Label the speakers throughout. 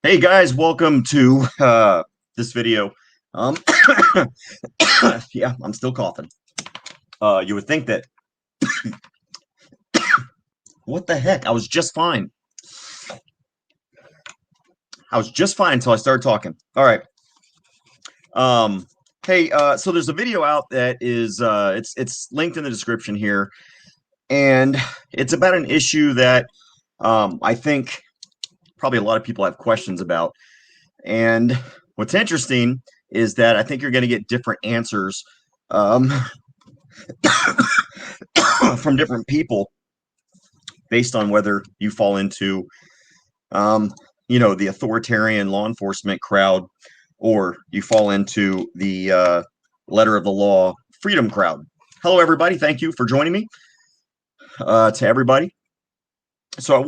Speaker 1: Hey guys, welcome to this video. Um, yeah, I'm still coughing. You would think that, what the heck? I was just fine. I was just fine until I started talking. All right. Hey, so there's a video out that is it's linked in the description here, and it's about an issue that I think probably a lot of people have questions about. And what's interesting is that I think you're going to get different answers um, from different people based on whether you fall into, the authoritarian law enforcement crowd or you fall into the letter of the law freedom crowd. Hello, everybody. Thank you for joining me. To everybody. So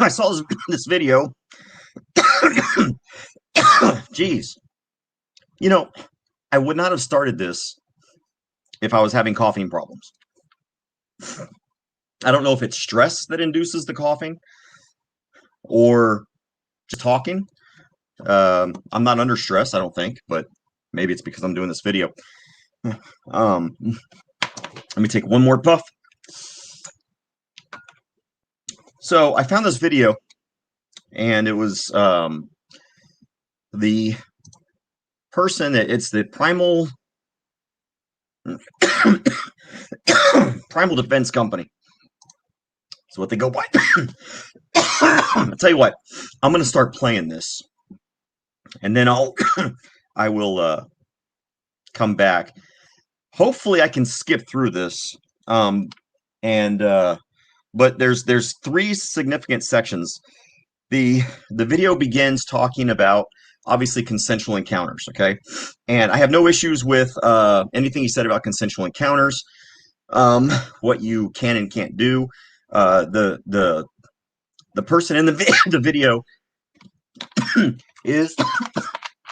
Speaker 1: I saw this video. Geez. I would not have started this if I was having coughing problems. I don't know if it's stress that induces the coughing or just talking. I'm not under stress, I don't think, but maybe it's because I'm doing this video. Let me take one more puff. So I found this video, and it was the person that it's the Primal Defense Company. That's what they go by. I'll tell you what, I'm gonna start playing this, and then I will come back. Hopefully, I can skip through this. But there's three significant sections. The video begins talking about obviously consensual encounters, okay? And I have no issues with anything he said about consensual encounters, what you can and can't do. The person in the video is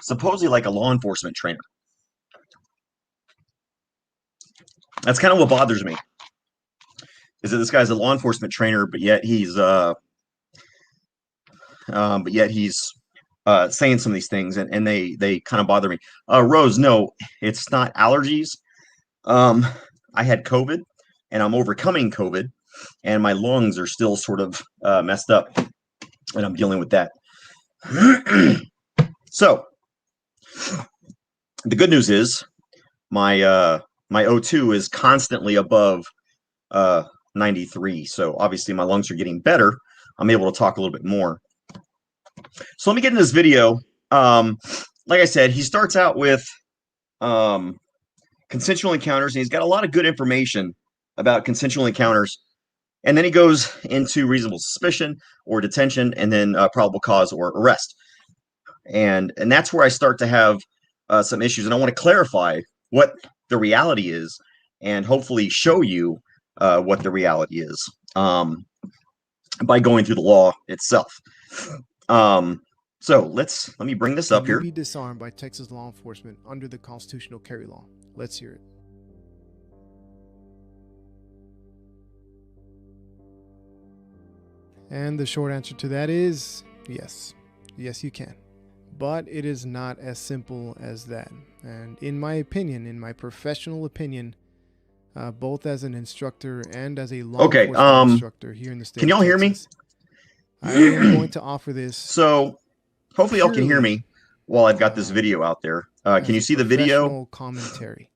Speaker 1: supposedly like a law enforcement trainer. That's kind of what bothers me. Is that this guy's a law enforcement trainer, but yet he's saying some of these things, and they kind of bother me. Rose, no, it's not allergies. I had COVID, and I'm overcoming COVID, and my lungs are still sort of messed up, and I'm dealing with that. So, the good news is my O2 is constantly above 93. So obviously my lungs are getting better. I'm able to talk a little bit more. So let me get in this video. Like I said, he starts out with consensual encounters, and he's got a lot of good information about consensual encounters. And then he goes into reasonable suspicion or detention, and then probable cause or arrest. And that's where I start to have some issues. And I want to clarify what the reality is and hopefully show you what the reality is by going through the law itself. So let me bring this up here.
Speaker 2: Be disarmed by Texas law enforcement under the constitutional carry law. Let's hear it. And the short answer to that is yes. Yes, you can. But it is not as simple as that. And in my opinion, in my professional opinion, both as an instructor and as a law enforcement instructor here in the state.
Speaker 1: Can y'all hear me?
Speaker 2: I am going to offer this.
Speaker 1: So hopefully y'all can hear me while I've got this video out there. Can you see the video?
Speaker 2: Commentary.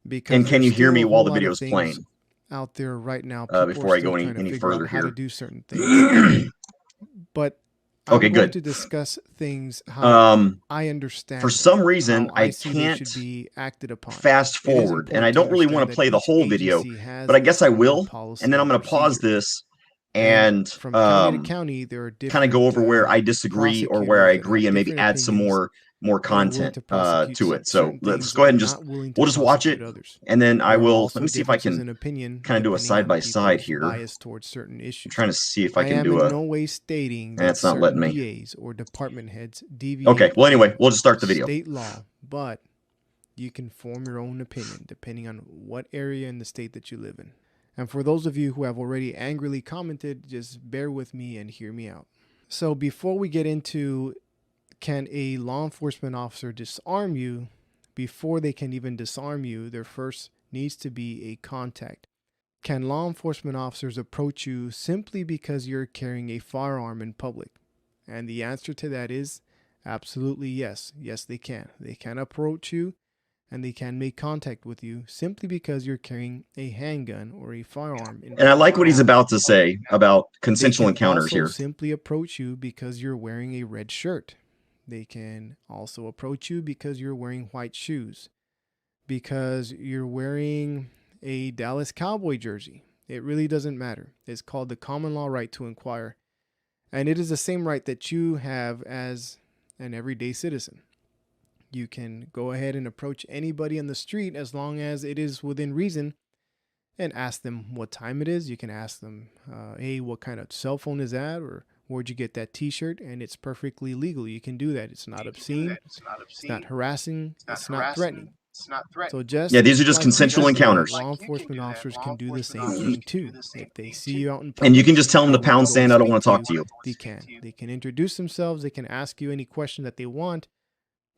Speaker 2: Because
Speaker 1: and can you hear me while the video is playing?
Speaker 2: Out there right now,
Speaker 1: before I go any further here,
Speaker 2: how to do certain things. But
Speaker 1: okay,
Speaker 2: I'm
Speaker 1: good.
Speaker 2: going to discuss things how I understand.
Speaker 1: For some reason, I can't fast forward, and I don't really want to play the whole video, but I guess I will. And then I'm going to pause this and
Speaker 2: kind
Speaker 1: of go over where I disagree or where I agree, and maybe add some more content to it. So let's go ahead and we'll just watch it, and then I will. Let me see if I can kind of do a side by side here. I'm trying to see if I can do a.
Speaker 2: No way stating
Speaker 1: and it's not letting me.
Speaker 2: DAs or department heads
Speaker 1: okay. Well, anyway, we'll just start the video.
Speaker 2: State law, but you can form your own opinion depending on what area in the state that you live in. And for those of you who have already angrily commented, just bear with me and hear me out. So before we get into can a law enforcement officer disarm you? Before they can even disarm you, there first needs to be a contact. Can law enforcement officers approach you simply because you're carrying a firearm in public? And the answer to that is absolutely yes. Yes, they can. They can approach you and they can make contact with you simply because you're carrying a handgun or a firearm.
Speaker 1: And I like what he's about to say about consensual
Speaker 2: They can
Speaker 1: encounters
Speaker 2: also
Speaker 1: here.
Speaker 2: simply approach you because you're wearing a red shirt. They can also approach you because you're wearing white shoes, because you're wearing a Dallas Cowboy jersey. It really doesn't matter. It's called the common law right to inquire. And it is the same right that you have as an everyday citizen. You can go ahead and approach anybody on the street as long as it is within reason and ask them what time it is. You can ask them, hey, what kind of cell phone is that? Or where'd you get that t-shirt? And it's perfectly legal. You can do that. It's not obscene. It's not harassing. It's not threatening. So just
Speaker 1: these are just consensual encounters.
Speaker 2: Law enforcement officers can do the same thing too. If they see you out in public,
Speaker 1: and you can just tell them to pound sand. I don't want to talk to you.
Speaker 2: They can. They can introduce themselves. They can ask you any question that they want,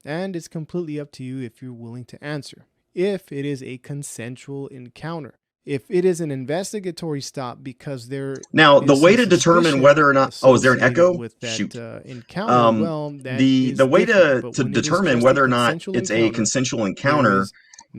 Speaker 2: and it's completely up to you if you're willing to answer. If it is a consensual encounter. If it is an investigatory stop because there
Speaker 1: now the
Speaker 2: is
Speaker 1: way
Speaker 2: some
Speaker 1: to determine
Speaker 2: suspicion
Speaker 1: whether or not is there an
Speaker 2: associated
Speaker 1: echo?
Speaker 2: with that,
Speaker 1: Shoot.
Speaker 2: Encounter, well, that
Speaker 1: the
Speaker 2: is
Speaker 1: way
Speaker 2: different. But
Speaker 1: to
Speaker 2: when it is
Speaker 1: determine
Speaker 2: just
Speaker 1: whether or not
Speaker 2: consensual
Speaker 1: it's a
Speaker 2: encounter,
Speaker 1: consensual
Speaker 2: there
Speaker 1: encounter
Speaker 2: is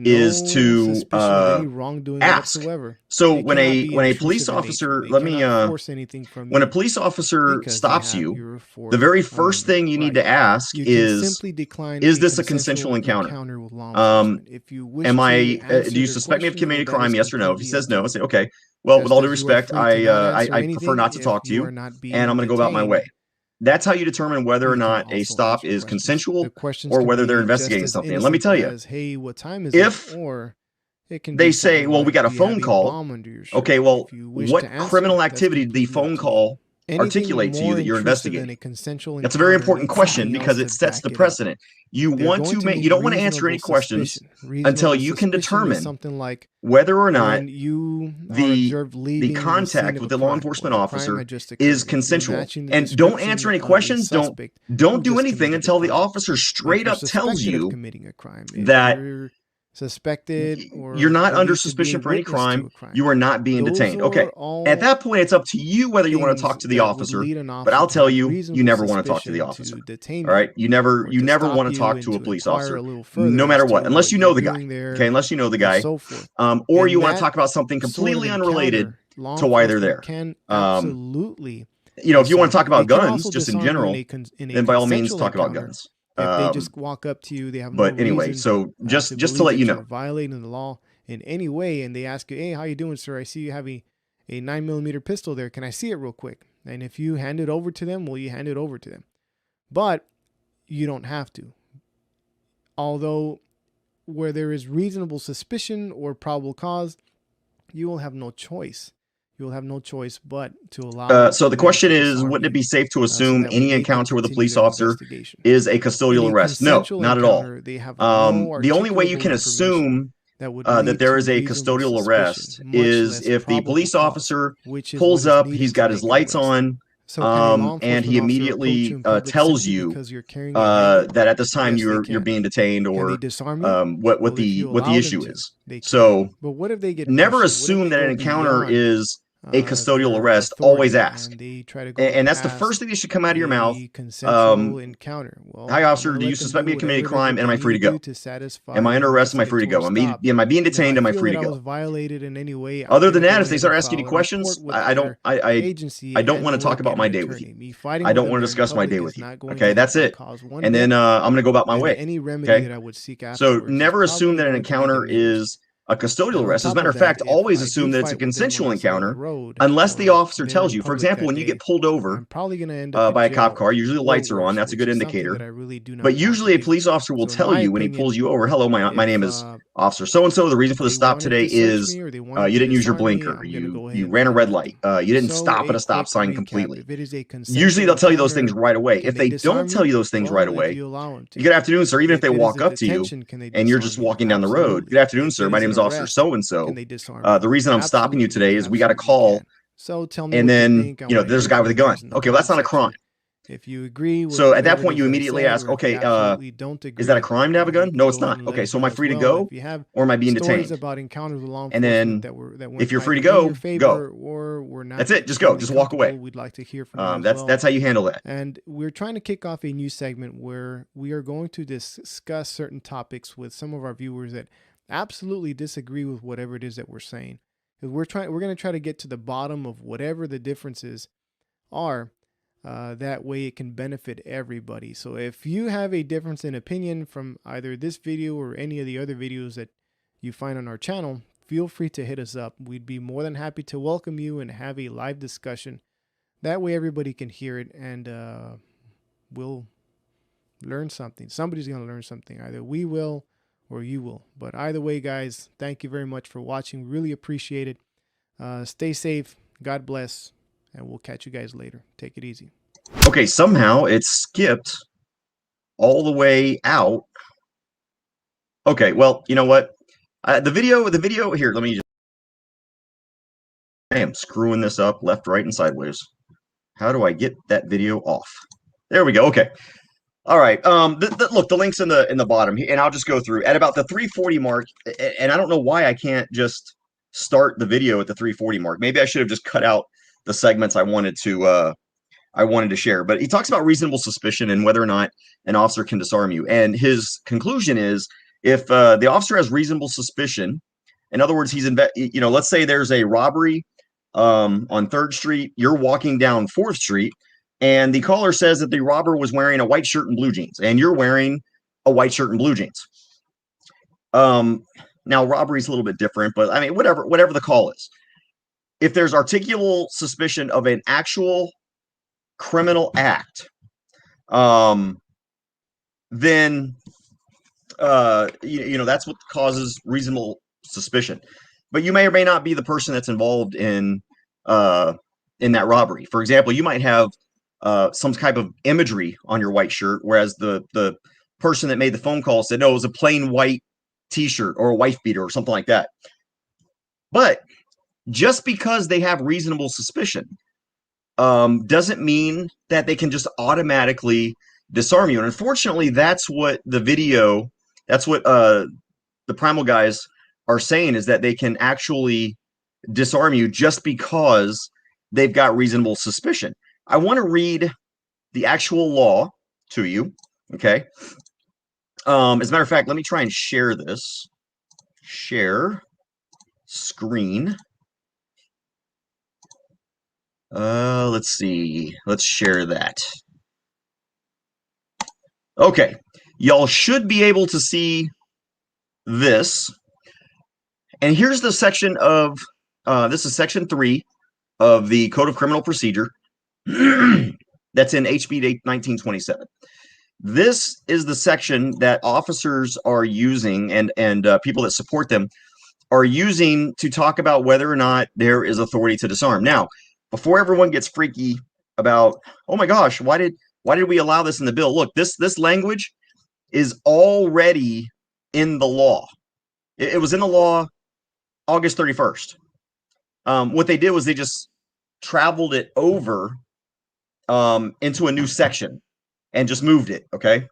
Speaker 1: is
Speaker 2: no
Speaker 1: to
Speaker 2: suspicion of any wrongdoing
Speaker 1: ask.
Speaker 2: whatsoever.
Speaker 1: So
Speaker 2: They
Speaker 1: when
Speaker 2: cannot
Speaker 1: a
Speaker 2: be
Speaker 1: when a police
Speaker 2: intrusive in
Speaker 1: officer,
Speaker 2: nature. They
Speaker 1: let me
Speaker 2: cannot force anything from
Speaker 1: when a
Speaker 2: you
Speaker 1: police officer
Speaker 2: because they
Speaker 1: stops
Speaker 2: have
Speaker 1: you,
Speaker 2: your
Speaker 1: the
Speaker 2: Fourth
Speaker 1: very first
Speaker 2: Amendment
Speaker 1: thing you need
Speaker 2: right.
Speaker 1: to ask
Speaker 2: You can simply decline
Speaker 1: is
Speaker 2: a
Speaker 1: this a consensual encounter?
Speaker 2: with law
Speaker 1: Um,
Speaker 2: enforcement. If you wish
Speaker 1: am
Speaker 2: to
Speaker 1: I?
Speaker 2: answer
Speaker 1: Do you
Speaker 2: their
Speaker 1: suspect me of
Speaker 2: questions,
Speaker 1: committing a
Speaker 2: well, that is
Speaker 1: crime? Yes or no? If he
Speaker 2: completely
Speaker 1: says
Speaker 2: up to
Speaker 1: no, I
Speaker 2: you.
Speaker 1: say okay. Well, with
Speaker 2: Just
Speaker 1: all due
Speaker 2: as you are
Speaker 1: respect,
Speaker 2: free to not answer
Speaker 1: I prefer
Speaker 2: anything
Speaker 1: not to
Speaker 2: if
Speaker 1: talk to
Speaker 2: you
Speaker 1: you,
Speaker 2: are not
Speaker 1: and
Speaker 2: being
Speaker 1: I'm going to go about my
Speaker 2: detained.
Speaker 1: way. That's how you determine whether or
Speaker 2: You can
Speaker 1: not a
Speaker 2: also
Speaker 1: stop
Speaker 2: answer
Speaker 1: is
Speaker 2: questions.
Speaker 1: consensual
Speaker 2: The questions
Speaker 1: or
Speaker 2: can
Speaker 1: whether they're
Speaker 2: be just
Speaker 1: investigating
Speaker 2: as
Speaker 1: something. And let me
Speaker 2: innocent
Speaker 1: tell you,
Speaker 2: as, hey, what time is
Speaker 1: if
Speaker 2: it? Or it can
Speaker 1: they
Speaker 2: be
Speaker 1: say,
Speaker 2: something
Speaker 1: well, we
Speaker 2: like,
Speaker 1: got a
Speaker 2: do you have
Speaker 1: phone
Speaker 2: a
Speaker 1: call.
Speaker 2: bomb under your shirt?
Speaker 1: Okay, well,
Speaker 2: If you wish
Speaker 1: what
Speaker 2: to answer,
Speaker 1: criminal
Speaker 2: that's
Speaker 1: activity did the
Speaker 2: completely up
Speaker 1: phone
Speaker 2: to you.
Speaker 1: call
Speaker 2: Anything
Speaker 1: articulate to you
Speaker 2: more
Speaker 1: that you're
Speaker 2: intrusive than
Speaker 1: investigating?
Speaker 2: a consensual
Speaker 1: That's a very
Speaker 2: encounter
Speaker 1: important
Speaker 2: needs
Speaker 1: question
Speaker 2: something
Speaker 1: because
Speaker 2: else
Speaker 1: it
Speaker 2: to
Speaker 1: sets the
Speaker 2: back it up.
Speaker 1: precedent. You
Speaker 2: They're
Speaker 1: want
Speaker 2: going
Speaker 1: to
Speaker 2: to
Speaker 1: make,
Speaker 2: need
Speaker 1: you don't want to answer any
Speaker 2: reasonable
Speaker 1: questions
Speaker 2: suspicion.
Speaker 1: until
Speaker 2: Reasonable
Speaker 1: you can
Speaker 2: suspicion is
Speaker 1: determine
Speaker 2: something like
Speaker 1: whether or not
Speaker 2: when you are
Speaker 1: the
Speaker 2: observed leaving the scene
Speaker 1: contact
Speaker 2: of
Speaker 1: with
Speaker 2: a
Speaker 1: the law
Speaker 2: crime,
Speaker 1: enforcement
Speaker 2: when a crime
Speaker 1: officer
Speaker 2: had just
Speaker 1: is
Speaker 2: occurred. If you're
Speaker 1: consensual.
Speaker 2: matching the
Speaker 1: And don't
Speaker 2: description
Speaker 1: answer any
Speaker 2: of a
Speaker 1: questions.
Speaker 2: suspect
Speaker 1: Don't
Speaker 2: who
Speaker 1: do
Speaker 2: just
Speaker 1: anything
Speaker 2: committed a
Speaker 1: until the
Speaker 2: crime,
Speaker 1: officer
Speaker 2: if
Speaker 1: straight
Speaker 2: you're
Speaker 1: up tells
Speaker 2: suspected of
Speaker 1: you
Speaker 2: committing a crime, if
Speaker 1: that
Speaker 2: you're suspected
Speaker 1: you're
Speaker 2: or
Speaker 1: not under
Speaker 2: believed to be a
Speaker 1: suspicion for any
Speaker 2: witness to
Speaker 1: crime,
Speaker 2: a crime,
Speaker 1: you are not being
Speaker 2: those
Speaker 1: detained. Okay.
Speaker 2: are
Speaker 1: At
Speaker 2: all
Speaker 1: that point, it's up to you whether you want to
Speaker 2: things
Speaker 1: talk to the
Speaker 2: that would
Speaker 1: officer,
Speaker 2: lead an
Speaker 1: but
Speaker 2: officer
Speaker 1: I'll
Speaker 2: to
Speaker 1: tell
Speaker 2: have
Speaker 1: you, you
Speaker 2: reasonable
Speaker 1: never want to talk to the
Speaker 2: suspicion
Speaker 1: officer.
Speaker 2: to detain
Speaker 1: All
Speaker 2: you
Speaker 1: right. You never
Speaker 2: or to
Speaker 1: want
Speaker 2: stop
Speaker 1: to
Speaker 2: you
Speaker 1: talk
Speaker 2: and
Speaker 1: to a
Speaker 2: to
Speaker 1: police
Speaker 2: inquire
Speaker 1: officer,
Speaker 2: a little
Speaker 1: no
Speaker 2: further as
Speaker 1: matter
Speaker 2: to
Speaker 1: what, unless
Speaker 2: what
Speaker 1: you
Speaker 2: you're
Speaker 1: know the guy.
Speaker 2: doing there
Speaker 1: Okay. Unless you know the
Speaker 2: and
Speaker 1: guy.
Speaker 2: so forth.
Speaker 1: Or
Speaker 2: In
Speaker 1: you want to
Speaker 2: that
Speaker 1: talk about something
Speaker 2: sort of
Speaker 1: completely unrelated
Speaker 2: encounter, law
Speaker 1: to why they're
Speaker 2: enforcement
Speaker 1: there.
Speaker 2: can
Speaker 1: Um,
Speaker 2: absolutely
Speaker 1: if you want to
Speaker 2: disarm
Speaker 1: talk
Speaker 2: you. They
Speaker 1: about
Speaker 2: can
Speaker 1: guns,
Speaker 2: also
Speaker 1: just in
Speaker 2: disarm you
Speaker 1: general,
Speaker 2: in a
Speaker 1: then by all means
Speaker 2: consensual
Speaker 1: talk about
Speaker 2: encounter
Speaker 1: guns.
Speaker 2: if they just walk up to you, they have no
Speaker 1: But anyway,
Speaker 2: reason
Speaker 1: so
Speaker 2: to
Speaker 1: just to
Speaker 2: believe
Speaker 1: let you
Speaker 2: that
Speaker 1: know,
Speaker 2: you're violating the law in any way, and they ask you, hey, how you doing, sir? I see you have a 9mm pistol there. Can I see it real quick? And if you hand it over to them, well, you hand it over to them. But you don't have to. Although where there is reasonable suspicion or probable cause, you will have no choice. You will have no choice but to allow
Speaker 1: so the
Speaker 2: them
Speaker 1: question
Speaker 2: to
Speaker 1: is,
Speaker 2: disarm
Speaker 1: wouldn't it
Speaker 2: you
Speaker 1: be safe to
Speaker 2: so
Speaker 1: assume
Speaker 2: that way
Speaker 1: any
Speaker 2: they can
Speaker 1: encounter with a
Speaker 2: continue
Speaker 1: police
Speaker 2: their
Speaker 1: officer
Speaker 2: investigation.
Speaker 1: is a
Speaker 2: In
Speaker 1: custodial
Speaker 2: a
Speaker 1: arrest? No,
Speaker 2: consensual
Speaker 1: not at all.
Speaker 2: encounter, they have no
Speaker 1: The only way you
Speaker 2: articulable
Speaker 1: can
Speaker 2: information
Speaker 1: assume
Speaker 2: that would
Speaker 1: that
Speaker 2: lead
Speaker 1: there
Speaker 2: to
Speaker 1: is a
Speaker 2: reasonable
Speaker 1: custodial
Speaker 2: suspicion,
Speaker 1: arrest
Speaker 2: much
Speaker 1: is
Speaker 2: less
Speaker 1: if the
Speaker 2: probable
Speaker 1: police
Speaker 2: cause,
Speaker 1: officer
Speaker 2: which is what
Speaker 1: pulls
Speaker 2: is
Speaker 1: up, he's
Speaker 2: needed to
Speaker 1: got his
Speaker 2: make an
Speaker 1: lights
Speaker 2: arrest.
Speaker 1: on,
Speaker 2: So can a law
Speaker 1: and he
Speaker 2: enforcement officer approach you
Speaker 1: immediately
Speaker 2: in public
Speaker 1: tells
Speaker 2: simply
Speaker 1: you
Speaker 2: because you're carrying a handgun?
Speaker 1: that at this time
Speaker 2: Yes, they
Speaker 1: you're
Speaker 2: can.
Speaker 1: being detained,
Speaker 2: Can they
Speaker 1: or
Speaker 2: disarm you?
Speaker 1: what
Speaker 2: Well, if you
Speaker 1: the
Speaker 2: allow them
Speaker 1: issue
Speaker 2: to,
Speaker 1: is.
Speaker 2: they can.
Speaker 1: So
Speaker 2: But what if they get
Speaker 1: never
Speaker 2: pushy? What if
Speaker 1: assume
Speaker 2: they
Speaker 1: that an
Speaker 2: go
Speaker 1: encounter
Speaker 2: beyond
Speaker 1: is a custodial
Speaker 2: their
Speaker 1: arrest. Always
Speaker 2: authority
Speaker 1: ask,
Speaker 2: and they try to go
Speaker 1: and that's the first
Speaker 2: past
Speaker 1: thing that should come out of your mouth.
Speaker 2: a consensual encounter? Well,
Speaker 1: Hi,
Speaker 2: I'm
Speaker 1: officer.
Speaker 2: going to
Speaker 1: Do you
Speaker 2: let them
Speaker 1: suspect
Speaker 2: do
Speaker 1: me of committing a
Speaker 2: whatever
Speaker 1: crime? And am
Speaker 2: they
Speaker 1: I
Speaker 2: need
Speaker 1: free
Speaker 2: to
Speaker 1: to go?
Speaker 2: do to satisfy
Speaker 1: Am I
Speaker 2: the
Speaker 1: under arrest? Am I free to
Speaker 2: investigatory
Speaker 1: go?
Speaker 2: stop.
Speaker 1: Am I being
Speaker 2: And if
Speaker 1: detained?
Speaker 2: I
Speaker 1: Am I
Speaker 2: feel
Speaker 1: free
Speaker 2: that
Speaker 1: to
Speaker 2: I was
Speaker 1: go?
Speaker 2: violated in any way, I'm
Speaker 1: Other
Speaker 2: going
Speaker 1: than
Speaker 2: to
Speaker 1: that,
Speaker 2: go
Speaker 1: if they
Speaker 2: ahead
Speaker 1: start
Speaker 2: and
Speaker 1: asking you
Speaker 2: file a
Speaker 1: questions,
Speaker 2: report with
Speaker 1: I don't
Speaker 2: their agency
Speaker 1: I don't
Speaker 2: and
Speaker 1: want to
Speaker 2: will
Speaker 1: talk about
Speaker 2: get
Speaker 1: my
Speaker 2: an
Speaker 1: day with you.
Speaker 2: attorney. Me fighting
Speaker 1: I
Speaker 2: with
Speaker 1: don't
Speaker 2: them
Speaker 1: want to
Speaker 2: there in
Speaker 1: discuss my day
Speaker 2: public
Speaker 1: with
Speaker 2: is
Speaker 1: you.
Speaker 2: not going
Speaker 1: Okay,
Speaker 2: to help
Speaker 1: that's
Speaker 2: my
Speaker 1: it.
Speaker 2: cause one
Speaker 1: And then
Speaker 2: bit.
Speaker 1: I'm gonna go about my
Speaker 2: And
Speaker 1: way.
Speaker 2: any remedy
Speaker 1: Okay.
Speaker 2: that I would seek
Speaker 1: So
Speaker 2: afterwards is
Speaker 1: never assume
Speaker 2: probably
Speaker 1: that an
Speaker 2: going to be
Speaker 1: encounter
Speaker 2: diminished.
Speaker 1: is a custodial
Speaker 2: And on
Speaker 1: arrest. As a
Speaker 2: top
Speaker 1: matter
Speaker 2: of
Speaker 1: of fact,
Speaker 2: that, if
Speaker 1: always
Speaker 2: I do
Speaker 1: assume that it's a
Speaker 2: fight with them on
Speaker 1: consensual
Speaker 2: the side of the
Speaker 1: encounter,
Speaker 2: road
Speaker 1: unless the
Speaker 2: or
Speaker 1: officer
Speaker 2: there
Speaker 1: tells
Speaker 2: in
Speaker 1: you. For
Speaker 2: public
Speaker 1: example,
Speaker 2: that
Speaker 1: when you
Speaker 2: day,
Speaker 1: get pulled over
Speaker 2: I'm probably going to end up in
Speaker 1: by a
Speaker 2: jail
Speaker 1: cop car, usually the
Speaker 2: or
Speaker 1: lights are on.
Speaker 2: worse,
Speaker 1: That's a
Speaker 2: which
Speaker 1: good
Speaker 2: is something
Speaker 1: indicator.
Speaker 2: that I really do not
Speaker 1: But
Speaker 2: want to
Speaker 1: usually a
Speaker 2: do.
Speaker 1: police officer will
Speaker 2: So in
Speaker 1: tell
Speaker 2: my
Speaker 1: you when he
Speaker 2: opinion,
Speaker 1: pulls you over, hello, my
Speaker 2: if
Speaker 1: name is Officer so-and-so. The reason for the
Speaker 2: they
Speaker 1: stop
Speaker 2: wanted
Speaker 1: today
Speaker 2: to search
Speaker 1: is
Speaker 2: me or they wanted
Speaker 1: you
Speaker 2: to
Speaker 1: didn't use your
Speaker 2: disarm me,
Speaker 1: blinker.
Speaker 2: I'm going to go
Speaker 1: You
Speaker 2: ahead and
Speaker 1: ran a
Speaker 2: deal
Speaker 1: red
Speaker 2: with them.
Speaker 1: light. You didn't
Speaker 2: So
Speaker 1: stop at
Speaker 2: a
Speaker 1: a stop
Speaker 2: quick
Speaker 1: sign
Speaker 2: recap.
Speaker 1: completely.
Speaker 2: If it is a
Speaker 1: Usually
Speaker 2: consensual
Speaker 1: they'll tell you those things
Speaker 2: encounter,
Speaker 1: right away.
Speaker 2: can
Speaker 1: If
Speaker 2: they
Speaker 1: they don't
Speaker 2: disarm
Speaker 1: tell
Speaker 2: you?
Speaker 1: you those things right
Speaker 2: Well, if
Speaker 1: away,
Speaker 2: you allow them to.
Speaker 1: good afternoon, sir. Even if they
Speaker 2: If it is
Speaker 1: walk
Speaker 2: a
Speaker 1: up to you
Speaker 2: detention, can they
Speaker 1: and you're
Speaker 2: disarm
Speaker 1: just
Speaker 2: you?
Speaker 1: walking down the road, good
Speaker 2: Absolutely.
Speaker 1: afternoon,
Speaker 2: If
Speaker 1: sir.
Speaker 2: it
Speaker 1: My
Speaker 2: is
Speaker 1: name
Speaker 2: an
Speaker 1: is Officer
Speaker 2: arrest,
Speaker 1: so-and-so.
Speaker 2: can they disarm you?
Speaker 1: The reason I'm stopping you
Speaker 2: Absolutely.
Speaker 1: today
Speaker 2: They
Speaker 1: is we got a
Speaker 2: absolutely
Speaker 1: call,
Speaker 2: can. So tell me
Speaker 1: and
Speaker 2: what you
Speaker 1: then
Speaker 2: think. I want to
Speaker 1: there's a
Speaker 2: hear
Speaker 1: guy
Speaker 2: your
Speaker 1: with a gun.
Speaker 2: opinions in the
Speaker 1: Okay, well, that's
Speaker 2: comment
Speaker 1: not a crime.
Speaker 2: section. If you agree with
Speaker 1: So at that
Speaker 2: whatever it
Speaker 1: point,
Speaker 2: is
Speaker 1: you
Speaker 2: that I
Speaker 1: immediately
Speaker 2: said,
Speaker 1: ask,
Speaker 2: or if you
Speaker 1: okay,
Speaker 2: absolutely don't
Speaker 1: is that a
Speaker 2: agree,
Speaker 1: crime to have a
Speaker 2: you
Speaker 1: gun?
Speaker 2: can
Speaker 1: No, it's
Speaker 2: go ahead
Speaker 1: not.
Speaker 2: and let
Speaker 1: Okay,
Speaker 2: us
Speaker 1: so am
Speaker 2: know
Speaker 1: I
Speaker 2: as
Speaker 1: free to
Speaker 2: well. If
Speaker 1: go,
Speaker 2: you have
Speaker 1: or am I being
Speaker 2: stories
Speaker 1: detained?
Speaker 2: about encounters with law
Speaker 1: And
Speaker 2: enforcement
Speaker 1: then
Speaker 2: that
Speaker 1: if
Speaker 2: went
Speaker 1: you're free
Speaker 2: either
Speaker 1: to
Speaker 2: in your
Speaker 1: go, go.
Speaker 2: favor or were not
Speaker 1: That's it. Just go.
Speaker 2: extremely
Speaker 1: Just walk away.
Speaker 2: comfortable, we'd like to hear from you as
Speaker 1: That's
Speaker 2: well.
Speaker 1: how you handle that.
Speaker 2: And we're trying to kick off a new segment where we are going to discuss certain topics with some of our viewers that absolutely disagree with whatever it is that we're saying. Because we're going to try to get to the bottom of whatever the differences are. That way it can benefit everybody. So if you have a difference in opinion from either this video or any of the other videos that you find on our channel, feel free to hit us up. We'd be more than happy to welcome you and have a live discussion. That way everybody can hear it, and we'll learn something. Somebody's going to learn something. Either we will or you will. But either way, guys, thank you very much for watching. Really appreciate it. Stay safe. God bless. And we'll catch you guys later. Take it easy.
Speaker 1: Okay, somehow it skipped all the way out. Okay, well, you know what? The video here, let me just, I am screwing this up left, right, and sideways. How do I get that video off? There we go. Okay. All right. Look, the link's in the bottom, and I'll just go through at about the 340 mark. And I don't know why I can't just start the video at the 340 mark. Maybe I should have just cut out the segments I wanted to share. But he talks about reasonable suspicion and whether or not an officer can disarm you. And his conclusion is if the officer has reasonable suspicion, in other words, let's say there's a robbery on 3rd Street, you're walking down 4th Street, and the caller says that the robber was wearing a white shirt and blue jeans, and you're wearing a white shirt and blue jeans. Now robbery is a little bit different, but I mean, whatever the call is. If there's articulable suspicion of an actual criminal act, then that's what causes reasonable suspicion. But you may or may not be the person that's involved in that robbery. For example, you might have some type of imagery on your white shirt, whereas the person that made the phone call said, no, it was a plain white T-shirt or a wife beater or something like that. But just because they have reasonable suspicion doesn't mean that they can just automatically disarm you. And unfortunately, that's what the Primal guys are saying, is that they can actually disarm you just because they've got reasonable suspicion. I want to read the actual law to you, okay? As a matter of fact, let me try and share this. Share screen. Let's see. Let's share that. Okay. Y'all should be able to see this. And here's the section of, this is section 3 of the Code of Criminal Procedure. That's in HB 1927. This is the section that officers are using, and people that support them are using to talk about whether or not there is authority to disarm. Now, before everyone gets freaky about, oh my gosh, why did we allow this in the bill? Look, this language is already in the law. It was in the law August 31st. What they did was they just traveled it over into a new section and just moved it, okay?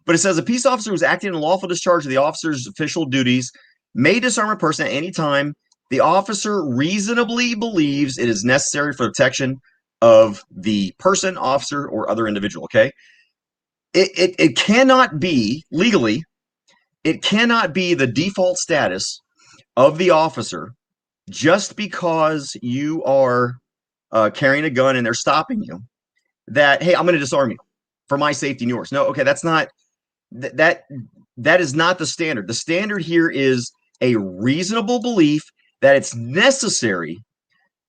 Speaker 1: But it says a peace officer who's acting in lawful discharge of the officer's official duties may disarm a person at any time the officer reasonably believes it is necessary for the protection of the person, officer, or other individual, okay? It cannot be, legally, it cannot be the default status of the officer just because you are carrying a gun and they're stopping you, that, hey, I'm going to disarm you for my safety and yours. No, okay, that's not, that is not the standard. The standard here is a reasonable belief that it's necessary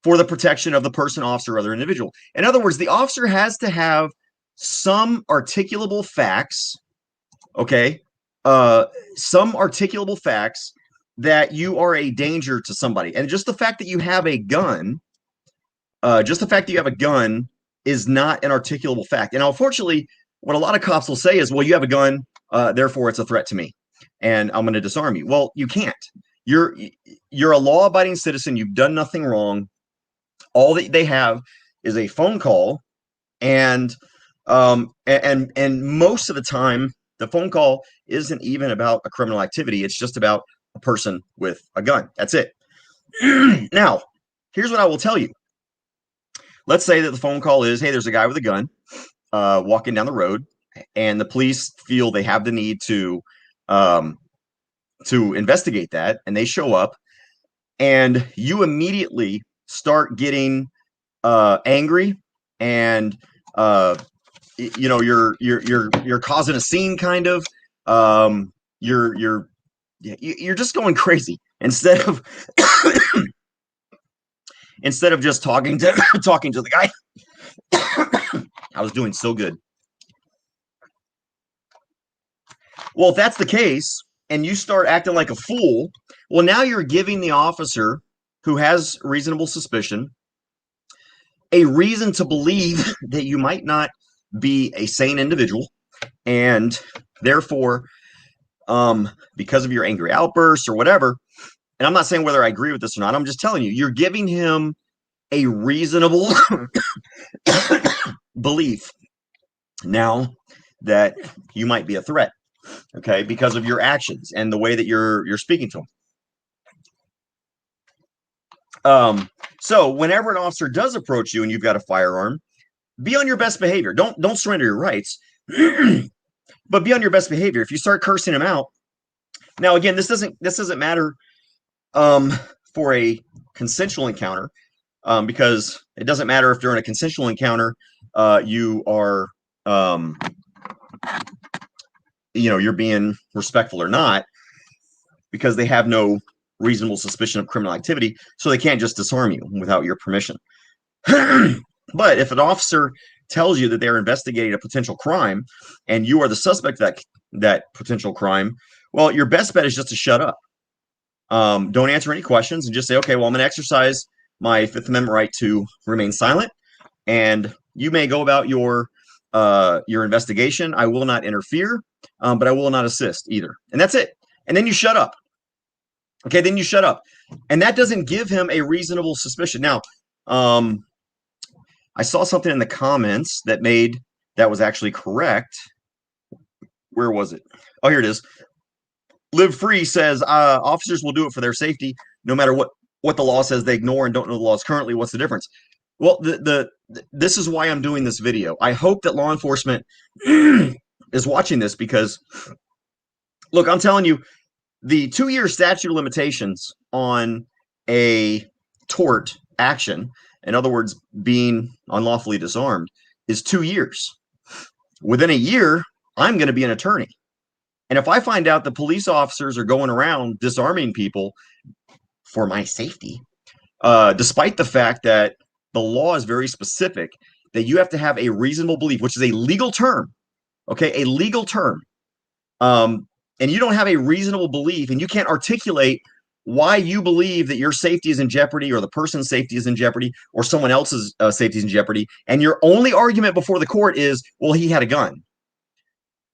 Speaker 1: for the protection of the person, officer, or other individual. In other words, the officer has to have some articulable facts, okay, some articulable facts that you are a danger to somebody. And just the fact that you have a gun, is not an articulable fact. And unfortunately, what a lot of cops will say is, well, you have a gun, therefore it's a threat to me, and I'm going to disarm you. Well, you can't. You're a law-abiding citizen. You've done nothing wrong. All that they have is a phone call And most of the time, the phone call isn't even about a criminal activity. It's just about a person with a gun. That's it. Now, here's what I will tell you. Let's say that the phone call is, hey, there's a guy with a gun walking down the road, and the police feel they have the need um, to investigate that, and they show up, and you immediately start getting angry, and you're causing a scene, kind of. You're just going crazy instead of just talking to talking to the guy. I was doing so good. Well, if that's the case, and you start acting like a fool, well, now you're giving the officer who has reasonable suspicion a reason to believe that you might not be a sane individual, and therefore, because of your angry outbursts or whatever, and I'm not saying whether I agree with this or not, I'm just telling you, you're giving him a reasonable belief now that you might be a threat, okay, because of your actions and the way that you're speaking to him. So whenever an officer does approach you and you've got a firearm, be on your best behavior. Don't surrender your rights, but be on your best behavior. If you start cursing him out, now again, this doesn't matter for a consensual encounter, because it doesn't matter if during a consensual encounter you are you're being respectful or not, because they have no reasonable suspicion of criminal activity, so they can't just disarm you without your permission. But if an officer tells you that they're investigating a potential crime and you are the suspect of that potential crime, well, your best bet is just to shut up. Don't answer any questions and just say, okay, well, I'm going to exercise my Fifth Amendment right to remain silent, and you may go about your investigation. I will not interfere, but I will not assist either. And that's it. And then you shut up. Okay, then you shut up. And that doesn't give him a reasonable suspicion. Now, I saw something in the comments that was actually correct. Where was it? Oh, here it is. Live Free says officers will do it for their safety, no matter what the law says. They ignore and don't know the laws currently. What's the difference? Well, this is why I'm doing this video. I hope that law enforcement is watching this, because, look, I'm telling you, the 2-year statute of limitations on a tort action, in other words, being unlawfully disarmed, is 2 years. Within a year, I'm going to be an attorney. And if I find out the police officers are going around disarming people for my safety, despite the fact that the law is very specific, that you have to have a reasonable belief, which is a legal term, okay, a legal term, and you don't have a reasonable belief, and you can't articulate why you believe that your safety is in jeopardy, or the person's safety is in jeopardy, or someone else's safety is in jeopardy, and your only argument before the court is, well, he had a gun.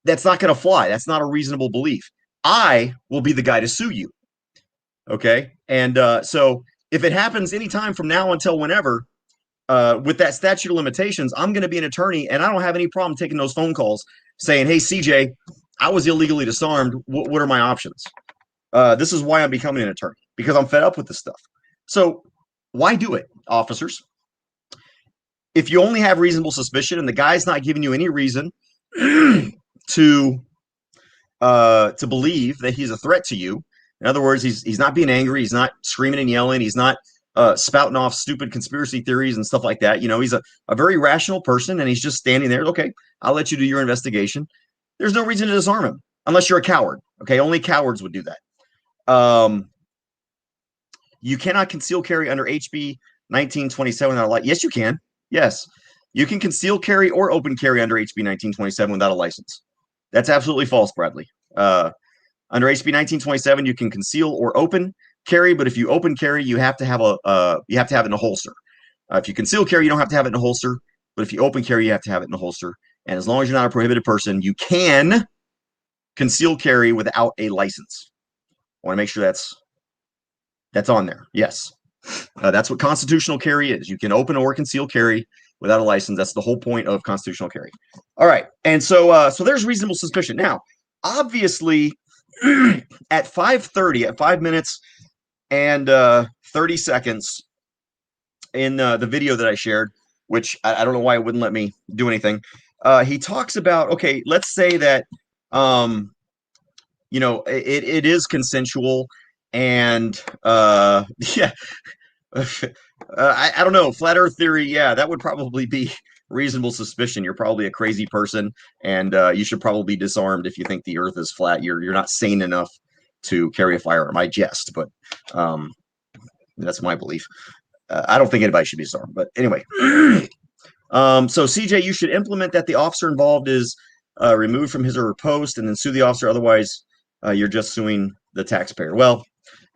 Speaker 1: That's not going to fly. That's not a reasonable belief. I will be the guy to sue you. Okay? And so if it happens anytime from now until whenever, with that statute of limitations, I'm going to be an attorney, and I don't have any problem taking those phone calls saying, hey, CJ, I was illegally disarmed. What are my options? This is why I'm becoming an attorney, because I'm fed up with this stuff. So why do it, officers? If you only have reasonable suspicion and the guy's not giving you any reason to believe that he's a threat to you, in other words, he's not being angry, he's not screaming and yelling, he's not spouting off stupid conspiracy theories and stuff like that. He's a very rational person, and he's just standing there. Okay, I'll let you do your investigation. There's no reason to disarm him unless you're a coward. Okay, only cowards would do that. You cannot conceal carry under HB 1927 without a license. Yes, you can. Yes, you can conceal carry or open carry under HB 1927 without a license. That's absolutely false, Bradley. Under HB 1927, you can conceal or open carry, but if you open carry, you have to have it in a holster. If you conceal carry, you don't have to have it in a holster, but if you open carry, you have to have it in a holster. And as long as you're not a prohibited person, you can conceal carry without a license. I want to make sure that's on there. Yes. That's what constitutional carry is. You can open or conceal carry without a license. That's the whole point of constitutional carry. All right, and so there's reasonable suspicion. Now, obviously, at 5:30, at 5 minutes and 30 seconds in the video that I shared, which I don't know why it wouldn't let me do anything. He talks about, okay, let's say that it is consensual, and yeah, I don't know, flat Earth theory. Yeah, that would probably be reasonable suspicion. You're probably a crazy person, and you should probably be disarmed if you think the Earth is flat. You're not sane enough to carry a firearm. I jest, but that's my belief. I don't think anybody should be disarmed, but anyway. So CJ, you should implement that the officer involved is removed from his or her post, and then sue the officer. Otherwise, you're just suing the taxpayer. Well,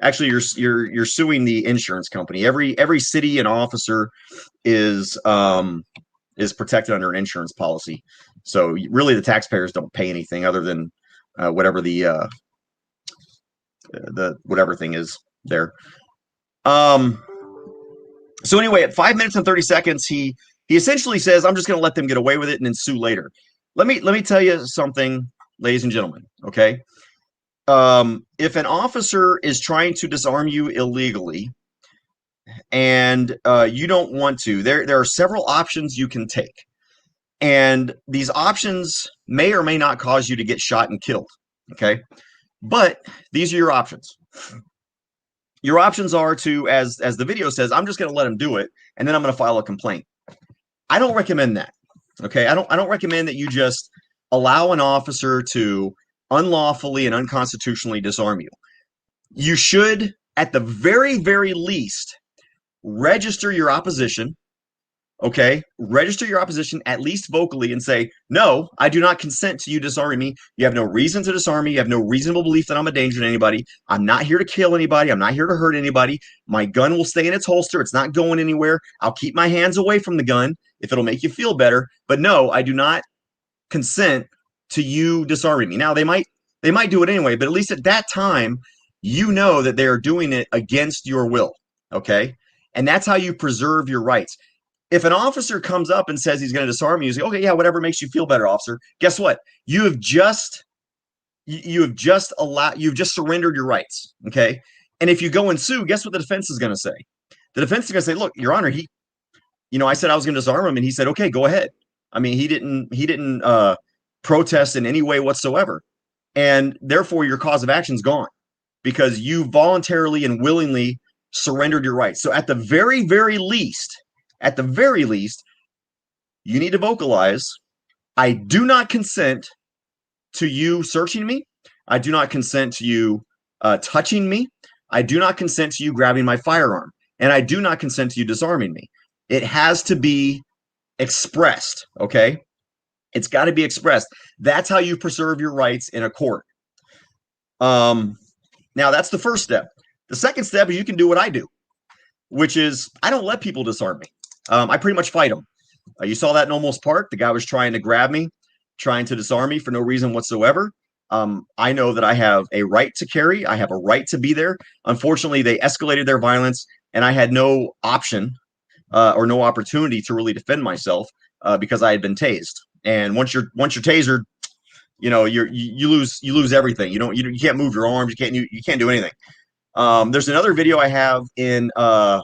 Speaker 1: actually, you're suing the insurance company. Every city and officer is protected under an insurance policy. So really, the taxpayers don't pay anything other than whatever the whatever thing is there. So anyway, at 5 minutes and 30 seconds, he essentially says, "I'm just going to let them get away with it and then sue later." Let me tell you something, ladies and gentlemen. Okay, if an officer is trying to disarm you illegally and you don't want to, there are several options you can take, and these options may or may not cause you to get shot and killed. Okay, but these are your options. Your options are to, as the video says, I'm just going to let him do it, and then I'm going to file a complaint. I don't recommend that. Okay, I don't recommend that you just allow an officer to unlawfully and unconstitutionally disarm you. You should, at the very, very least, register your opposition. Okay, register your opposition at least vocally and say, "No, I do not consent to you disarming me. You have no reason to disarm me. You have no reasonable belief that I'm a danger to anybody. I'm not here to kill anybody. I'm not here to hurt anybody. My gun will stay in its holster. It's not going anywhere. I'll keep my hands away from the gun if it'll make you feel better. But no, I do not consent to you disarming me." Now, they might do it anyway, but at least at that time, you know that they are doing it against your will. Okay, and that's how you preserve your rights. If an officer comes up and says he's going to disarm you, you say, "Okay, yeah, whatever makes you feel better, officer." Guess what? You've just surrendered your rights. Okay. And if you go and sue, guess what the defense is going to say? The defense is going to say, "Look, Your Honor, I said I was going to disarm him, and he said, okay, go ahead." I mean, he didn't protest in any way whatsoever. And therefore your cause of action is gone because you voluntarily and willingly surrendered your rights. So at the very, very least, you need to vocalize, "I do not consent to you searching me. I do not consent to you touching me. I do not consent to you grabbing my firearm. And I do not consent to you disarming me." It has to be expressed, okay? It's got to be expressed. That's how you preserve your rights in a court. Now, that's the first step. The second step is you can do what I do, which is I don't let people disarm me. I pretty much fight them. You saw that in Almost Park. The guy was trying to grab me, trying to disarm me for no reason whatsoever. I know that I have a right to carry. I have a right to be there. Unfortunately, they escalated their violence, and I had no option or no opportunity to really defend myself because I had been tased. And once you're tasered, you lose everything. You can't move your arms. You can't do anything. There's another video I have in at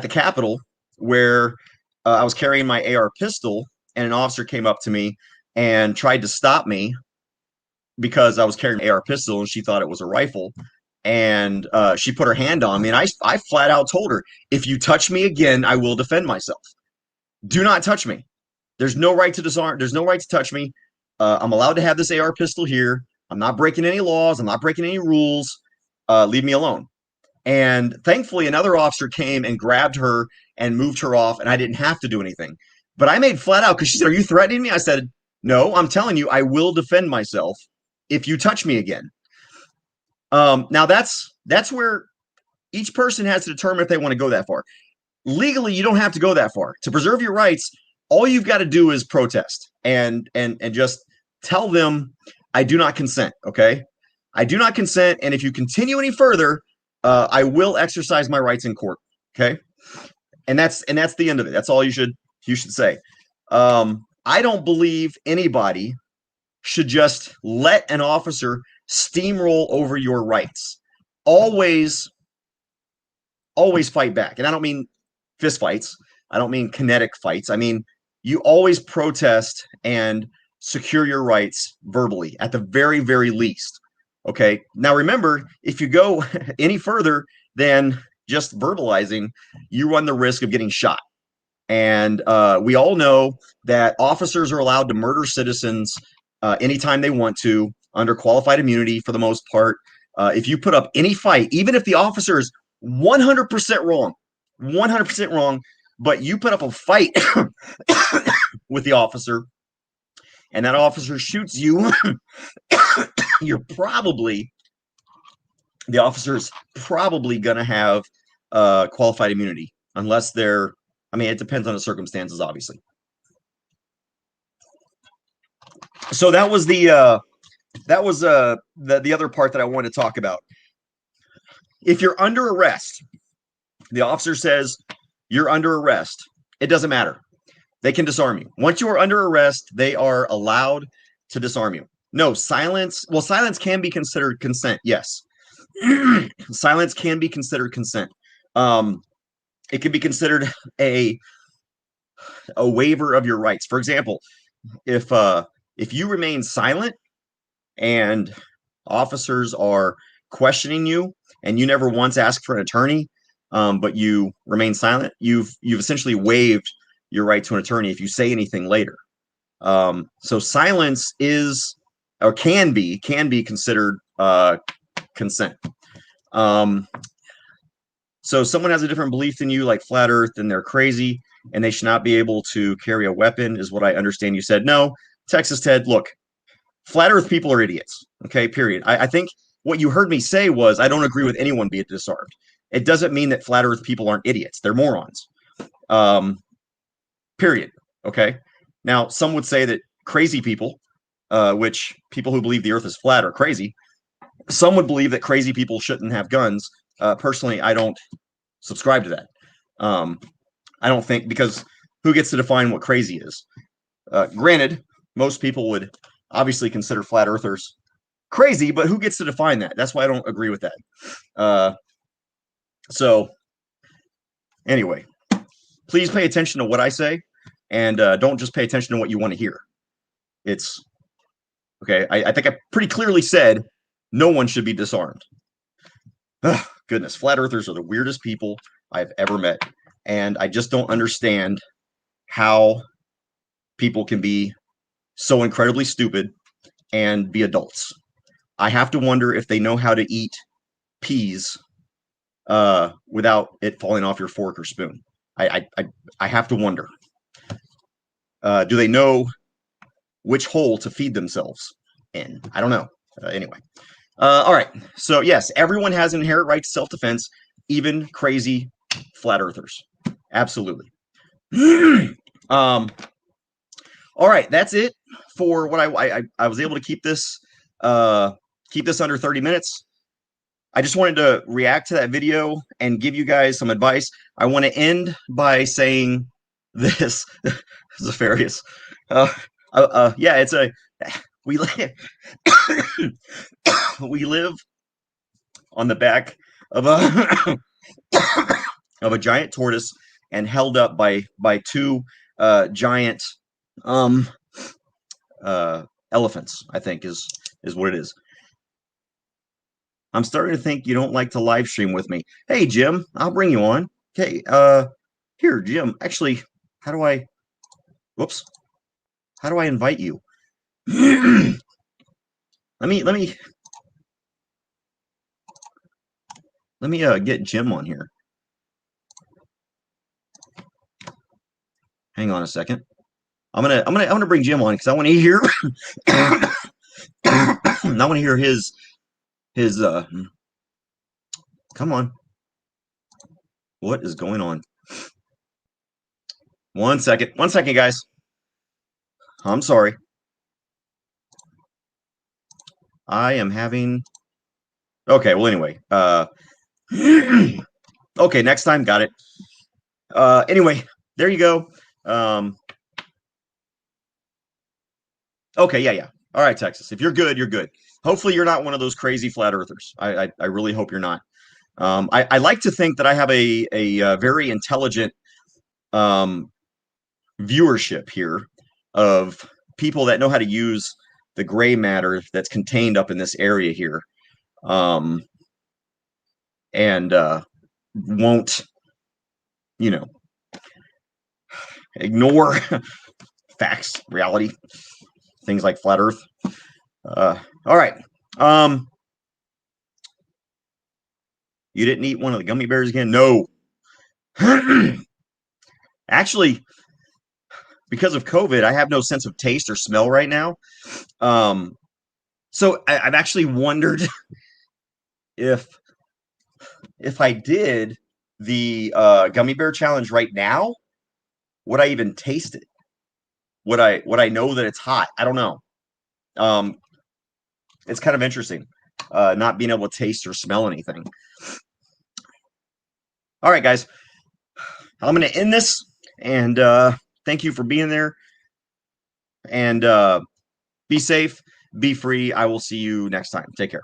Speaker 1: the Capitol where I was carrying my AR pistol, and an officer came up to me and tried to stop me because I was carrying an AR pistol, and she thought it was a rifle. And she put her hand on me, and I flat out told her, "If you touch me again, I will defend myself. Do not touch me. There's no right to disarm. There's no right to touch me. I'm allowed to have this AR pistol here. I'm not breaking any laws. I'm not breaking any rules. Leave me alone." And thankfully, another officer came and grabbed her and moved her off, and I didn't have to do anything. But I made flat out, because she said, "Are you threatening me?" I said, "No, I'm telling you, I will defend myself if you touch me again." Now that's where each person has to determine if they want to go that far. Legally, you don't have to go that far. To preserve your rights, all you've got to do is protest and just tell them, "I do not consent." Okay, I do not consent, and if you continue any further, I will exercise my rights in court. Okay. and that's the end of it. That's all you should say. I don't believe anybody should just let an officer steamroll over your rights. Always fight back. And I don't mean fist fights. I don't mean kinetic fights. I mean, you always protest and secure your rights verbally at the very, very least. Okay. Now, remember, if you go any further than just verbalizing, you run the risk of getting shot. And we all know that officers are allowed to murder citizens anytime they want to under qualified immunity for the most part. If you put up any fight, even if the officer is 100% wrong, 100% wrong, but you put up a fight with the officer and that officer shoots you, you're probably, the officer's probably going to have qualified immunity unless they're, I mean, it depends on the circumstances, obviously. So that was the other part that I wanted to talk about. If you're under arrest, the officer says you're under arrest. It doesn't matter. They can disarm you. Once you are under arrest, they are allowed to disarm you. No, silence. Well, silence can be considered consent. Yes. Silence can be considered consent. It can be considered a waiver of your rights. For example, if you remain silent and officers are questioning you and you never once asked for an attorney, but you remain silent, you've essentially waived your right to an attorney if you say anything later. So silence is or can be considered consent. So someone has a different belief than you, like flat Earth, and they're crazy, and they should not be able to carry a weapon, is what I understand you said. No, Texas Ted, look, flat Earth people are idiots. Okay, period. I think what you heard me say was I don't agree with anyone being disarmed. It doesn't mean that flat Earth people aren't idiots. They're morons. Period. Okay. Now, some would say that crazy people, which people who believe the Earth is flat are crazy. Some would believe that crazy people shouldn't have guns. Personally, I don't subscribe to that. I don't think, because who gets to define what crazy is? Granted, most people would obviously consider flat earthers crazy, but who gets to define that? That's why I don't agree with that. So anyway, please pay attention to what I say, and don't just pay attention to what you want to hear. It's okay. I think I pretty clearly said no one should be disarmed. Ugh, goodness, flat earthers are the weirdest people I've ever met, and I just don't understand how people can be so incredibly stupid and be adults. I have to wonder if they know how to eat peas without it falling off your fork or spoon. I have to wonder. Do they know which hole to feed themselves in? I don't know. Anyway. All right. So, yes, everyone has an inherent right to self-defense, even crazy flat earthers. Absolutely. All right. That's it for what I was able to keep this under 30 minutes. I just wanted to react to that video and give you guys some advice. I want to end by saying this. Zafarius. Yeah, it's a we live we live on the back of a of a giant tortoise and held up by two giant elephants, I think is what it is. I'm starting to think you don't like to live stream with me. Hey, Jim, I'll bring you on. Okay, here, Jim. Actually, how do I invite you? let me get Jim on here. Hang on a second. I'm gonna bring Jim on because I want to hear I want to hear his come on. What is going on? One second, guys. I'm sorry. I am having. Okay, well, anyway. Okay, next time, got it. Anyway, there you go. Okay, yeah. All right, Texas. If you're good, you're good. Hopefully, you're not one of those crazy flat earthers. I really hope you're not. I like to think that I have a very intelligent um, viewership here of people that know how to use the gray matter that's contained up in this area here, um, and won't, you know, ignore facts, reality, things like flat Earth. All right. Um, you didn't eat one of the gummy bears again? No. Actually, because of COVID, I have no sense of taste or smell right now. Um, so I've actually wondered if I did the gummy bear challenge right now, would I even taste it? Would I know that it's hot? I don't know. Um, it's kind of interesting, not being able to taste or smell anything. All right, guys, I'm going to end this, and thank you for being there. And be safe, be free. I will see you next time. Take care.